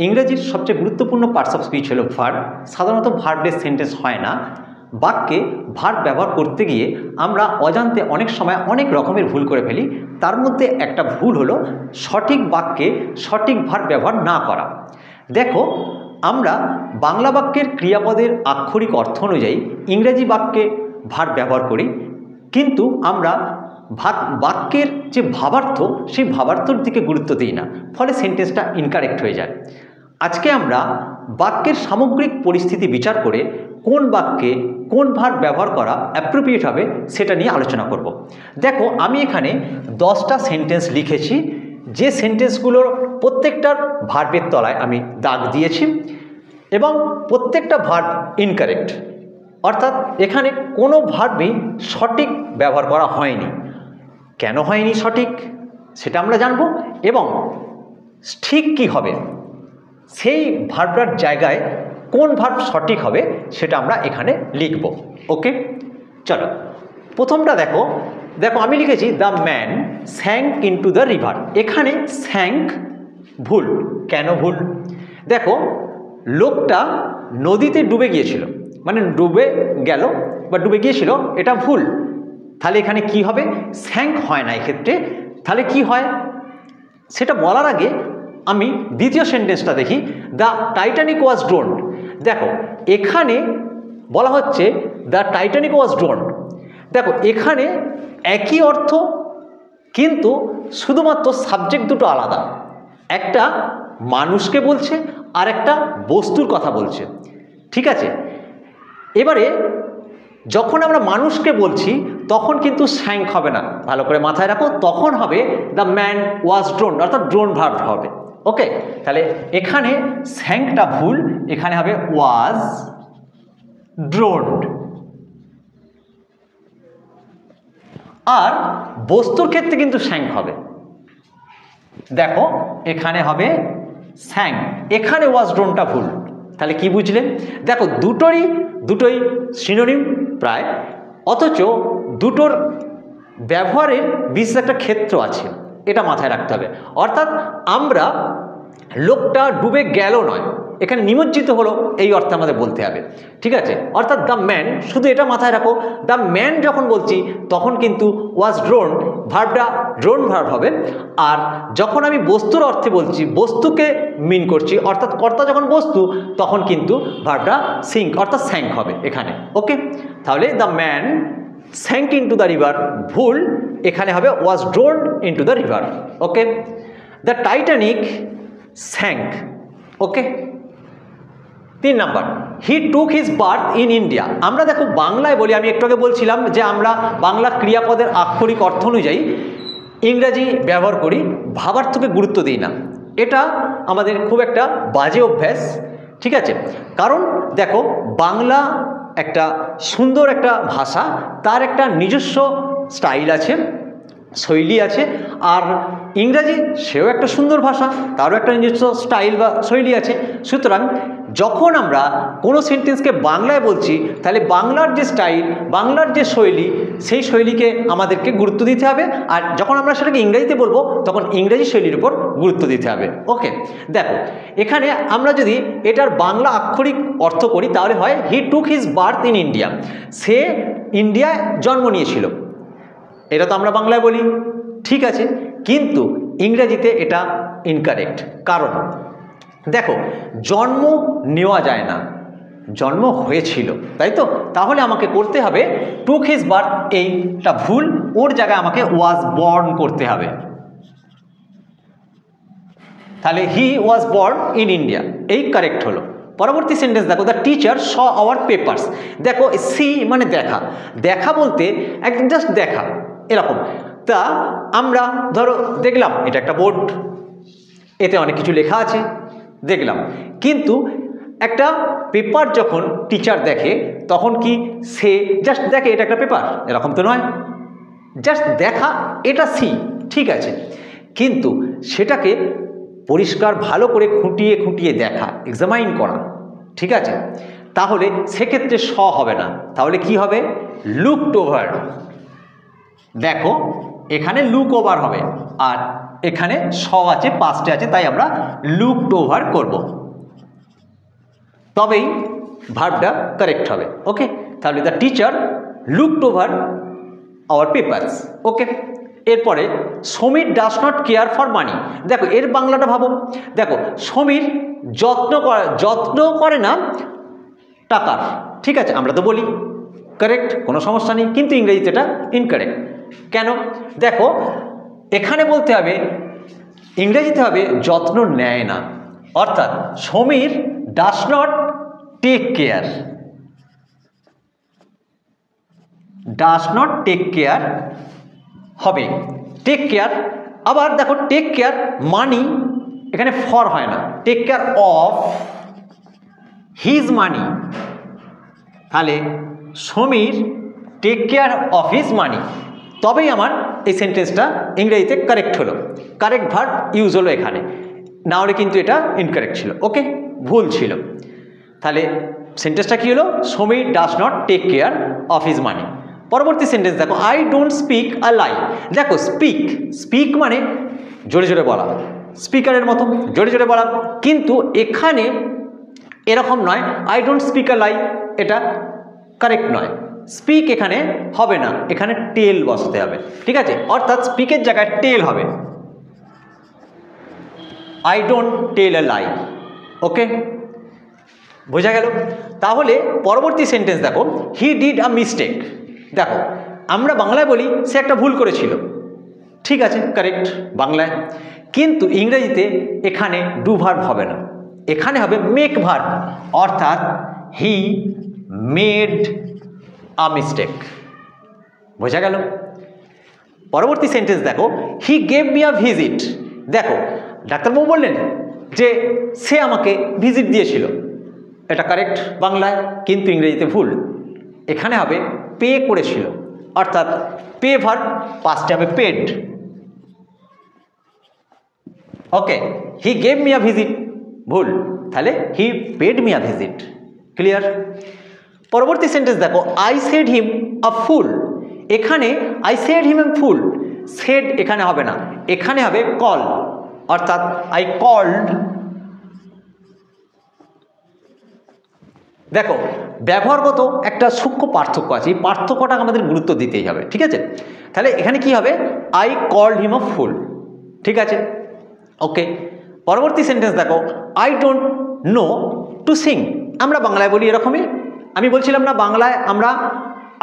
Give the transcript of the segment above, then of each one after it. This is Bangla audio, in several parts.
ইংরেজির সবচেয়ে গুরুত্বপূর্ণ পার্টস অফ স্পিচ হলো ভার্ব। সাধারণত ভার্বলেস সেন্টেন্স হয় না। বাক্যে ভার্ব ব্যবহার করতে গিয়ে আমরা অজান্তে অনেক সময় অনেক রকমের ভুল করে ফেলি। তার মধ্যে একটা ভুল হলো সঠিক বাক্যে সঠিক ভার্ব ব্যবহার না করা। দেখো, আমরা বাংলা বাক্যের ক্রিয়াপদের আক্ষরিক অর্থ অনুযায়ী ইংরেজি বাক্যে ভার্ব ব্যবহার করি, কিন্তু আমরা বাক্যের যে ভাবার্থ সেই ভাবার্থর দিকে গুরুত্ব দিই না, ফলে সেন্টেন্সটা ইনকারেক্ট হয়ে যায়। আজকে আমরা বাক্যের সামগ্রিক পরিস্থিতি বিচার করে কোন বাক্যে কোন ভার্ব ব্যবহার করা অ্যাপ্রোপ্রিয়েট হবে সেটা নিয়ে আলোচনা করব। দেখো, আমি এখানে 10টা সেন্টেন্স লিখেছি, যে সেন্টেন্সগুলোর প্রত্যেকটার ভার্বের তলায় আমি দাগ দিয়েছি এবং প্রত্যেকটা ভার্ব ইনকারেক্ট, অর্থাৎ এখানে কোনো ভার্বই সঠিক ব্যবহার করা হয়নি। কেন হয়নি সঠিক সেটা আমরা জানব, এবং ঠিক কি হবে সেই ভার্বটার জায়গায় কোন ভার্ব সঠিক হবে সেটা আমরা এখানে লিখব। ওকে, চলো প্রথমটা দেখো। আমি লিখেছি the man sank into the river. এখানে স্যাঙ্ক ভুল। কেন ভুল? দেখো, লোকটা নদীতে ডুবে গিয়েছিল, মানে ডুবে গেল বা ডুবে গিয়েছিল, এটা ভুল। তাহলে এখানে কি হবে? স্যাঙ্ক হয় না এক্ষেত্রে। তাহলে কি হয় সেটা বলার আগে আমি দ্বিতীয় সেন্টেন্সটা দেখি, দ্য টাইটানিক ওয়াজ ড্রোনড। দেখো, এখানে বলা হচ্ছে দ্য টাইটানিক ওয়াজ ড্রোনড। দেখো, এখানে একই অর্থ, কিন্তু শুধুমাত্র সাবজেক্ট দুটো আলাদা। একটা মানুষকে বলছে আর একটা বস্তুর কথা বলছে, ঠিক আছে? এবারে যখন আমরা মানুষকে বলছি তখন কিন্তু স্যাঙ্ক হবে না, ভালো করে মাথায় রাখো, তখন হবে দ্য ম্যান ওয়াজ ড্রোনড, অর্থাৎ ড্রোন ভার্ব হবে। ওকে, তাহলে এখানে স্যাঙ্কটা ভুল, এখানে হবে ওয়াজ ড্রোনড। আর বস্তুর ক্ষেত্রে কিন্তু স্যাঙ্ক হবে। দেখো, এখানে হবে স্যাঙ্ক, এখানে ওয়াজ ড্রোনটা ভুল। তাহলে কি বুঝলেন? দেখো, দুটোই সিনোনিম প্রায়, অথচ দুটোর ব্যবহারের বিশেষ একটা ক্ষেত্র আছে, এটা মাথায় রাখতে হবে। অর্থাৎ আমরা লোকটা ডুবে গেল নয়, এখানে নিমজ্জিত হলো, এই অর্থে আমাদের বলতে হবে, ঠিক আছে? অর্থাৎ দ্য ম্যান, শুধু এটা মাথায় রাখো, দ্য ম্যান যখন বলছি তখন কিন্তু ওয়াজ ড্রোন ভার্বটা ড্রোন ভার্ব হবে। আর যখন আমি বস্তুর অর্থে বলছি, বস্তুকে মিন করছি, অর্থাৎ কর্তা যখন বস্তু, তখন কিন্তু ভার্বটা সিঙ্ক অর্থাৎ স্যাঙ্ক হবে এখানে। ওকে, তাহলে the man sank into the river ভুল, এখানে হবে was drowned into the river. Okay, the Titanic sank. Okay, 3 number, he took his birth in India. আমরা দেখো বাংলায় বলি, আমি একটু আগে বলছিলাম যে আমরা বাংলা ক্রিয়াপদের আক্ষরিক অর্থ অনুযায়ী ইংরাজি ব্যবহার করি, ভাবার্থকে গুরুত্ব দিই না। এটা আমাদের খুব একটা বাজে অভ্যাস, ঠিক আছে? কারণ দেখো, বাংলা একটা সুন্দর একটা ভাষা, তার একটা নিজস্ব স্টাইল আছে, শৈলী আছে। আর ইংরাজি সেও একটা সুন্দর ভাষা, তারও একটা নিজস্ব স্টাইল বা শৈলী আছে। সুতরাং যখন আমরা কোনো সেন্টেন্সকে বাংলায় বলছি, তাহলে বাংলার যে স্টাইল, বাংলার যে শৈলী, সেই শৈলীকে আমাদেরকে গুরুত্ব দিতে হবে। আর যখন আমরা সেটাকে ইংরেজিতে বলবো, তখন ইংরেজি শৈলীর উপর গুরুত্ব দিতে হবে। ওকে, দেখো, এখানে আমরা যদি এটার বাংলা আক্ষরিক অর্থ করি, তাহলে হয় he took his birth in India. সে ইন্ডিয়ায় জন্ম নিয়েছিল, এটা তো আমরা বাংলায় বলি, ঠিক আছে, কিন্তু ইংরেজিতে এটা ইনকারেক্ট। কারণ দেখো, জন্ম নেওয়া যায় না, জন্ম হয়েছিল, তাই তো? তাহলে আমাকে করতে হবে টুক হিজ বার্থ, এইটা ভুল, ওর জায়গায় আমাকে ওয়াজ বর্ন করতে হবে। তাহলে he was born in India, এই কারেক্ট হলো। পরবর্তী সেন্টেন্স দেখো, the teacher saw our papers. দেখো, সি মানে দেখা, দেখা বলতে একদম জাস্ট দেখা এরকম। তা আমরা ধরো দেখলাম এটা একটা বোর্ড, এতে অনেক কিছু লেখা আছে, দেখলাম, কিন্তু একটা পেপার যখন টিচার দেখে, তখন কি সে জাস্ট দেখে এটা একটা পেপার? এরকম তো নয়, জাস্ট দেখা, এটা সি, ঠিক আছে, কিন্তু সেটাকে পরিষ্কার ভালো করে খুঁটিয়ে খুঁটিয়ে দেখা, এক্সামাইন করা, ঠিক আছে? তাহলে সেক্ষেত্রে স হবে না, তাহলে কি হবে? Looked over. দেখো, এখানে লুক ওভার হবে, আর এখানে স আছে, পাস্টে আছে, তাই আমরা লুকড ওভার করব, তবেই ভার্বটা কারেক্ট হবে। ওকে, তাহলে the teacher looked over our papers. Okay, এরপরে Samir does not care for money. দেখো এর বাংলাটা ভাবো, দেখো সমীর যত্ন করে না টাকার। ঠিক আছে, আমরা তো বলি কারেক্ট, কোনো সমস্যা নেই, কিন্তু ইংরেজিতে এটা ইনকারেক্ট। কেন? দেখো এখানে বলতে হবে, ইংরেজিতে হবে যত্ন নেয় না, অর্থাৎ Samir does not take care, does not take care হবে টেক কেয়ার। আবার দেখো টেক কেয়ার মানি, এখানে ফর হয় না, take care of his money, তাহলে Samir take care of his money, তবেই আমার এই সেন্টেন্সটা ইংরেজিতে কারেক্ট হলো, কারেক্ট ভার্ব ইউজ হলো এখানে, না হলে কিন্তু এটা ইনকারেক্ট ছিল। ওকে, ভুল ছিল। তাহলে সেন্টেন্সটা কী হলো? Samir does not take care of his money. পরবর্তী সেন্টেন্স দেখো, I don't speak a lie. দেখো স্পিক মানে জোরে জোরে বলা, স্পিকারের মতো জোরে জোরে বলা, কিন্তু এখানে এরকম নয়, আই ডোন্ট স্পিক আ লাই এটা কারেক্ট নয়, স্পিক এখানে হবে না, এখানে টেল বসাতে হবে। ঠিক আছে, অর্থাৎ স্পিকের জায়গায় টেল হবে, আই ডোন্ট টেল আ লাই। ওকে, বোঝা গেল? তাহলে পরবর্তী সেন্টেন্স দেখো, হি ডিড আ মিস্টেক। দেখো আমরা বাংলায় বলি সে একটা ভুল করেছিল, ঠিক আছে কারেক্ট বাংলায়, কিন্তু ইংরেজিতে এখানে ডু ভার্ব হবে না, এখানে হবে মেক ভার্ব, অর্থাৎ হি মেড আ মিস্টেক। বোঝা গেল? পরবর্তী সেন্টেন্স দেখো, হি গেভ মি আ ভিজিট। দেখো ডাক্তারবাবু বললেন যে সে আমাকে ভিজিট দিয়েছিল, এটা কারেক্ট বাংলায়, কিন্তু ইংরেজিতে ভুল, এখানে হবে পে করেছিল, অর্থাৎ পে ভার্ব, পাস্টে হবে paid. Okay, he gave me a visit ভুল, তাহলে he paid me a visit. Clear? পরবর্তী সেন্টেন্স দেখো, I said him a fool. এখানে I said him a fool, said এখানে হবে না, এখানে হবে কল, অর্থাৎ আই কল্ড। দেখো ব্যবহারগত একটা সূক্ষ্ম পার্থক্য আছে, এই পার্থক্যটা আমাদের গুরুত্ব দিতেই হবে। ঠিক আছে, তাহলে এখানে কি হবে? I called him a fool. ঠিক আছে, ওকে। পরবর্তী সেন্টেন্স দেখো, I don't know to sing. আমরা বাংলায় বলি এরকমই, আমি বলছিলাম না বাংলায় আমরা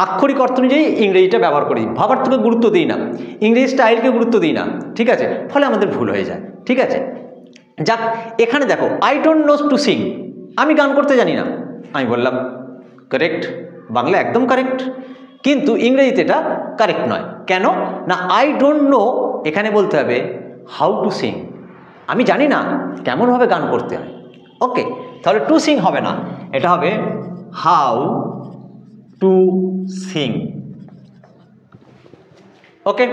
আক্ষরিক অর্থ অনুযায়ী ইংরেজিটা ব্যবহার করি, ভাবার্থকে গুরুত্ব দিই না, ইংরেজি স্টাইলকে গুরুত্ব দিই না। ঠিক আছে, ফলে আমাদের ভুল হয়ে যায়। ঠিক আছে, যাক এখানে দেখো, I don't know to sing, আমি গান করতে জানি না, আমি বললাম কারেক্ট, বাংলা একদম কারেক্ট, কিন্তু ইংরেজিতে এটা কারেক্ট নয়। কেন না, আই ডোন্ট নো এখানে বলতে হবে হাউ টু সিং, আমি জানি না কেমনভাবে গান করতে হয়। ওকে, তাহলে টু সিং হবে না, এটা হবে হাউ টু সিং। ওকে,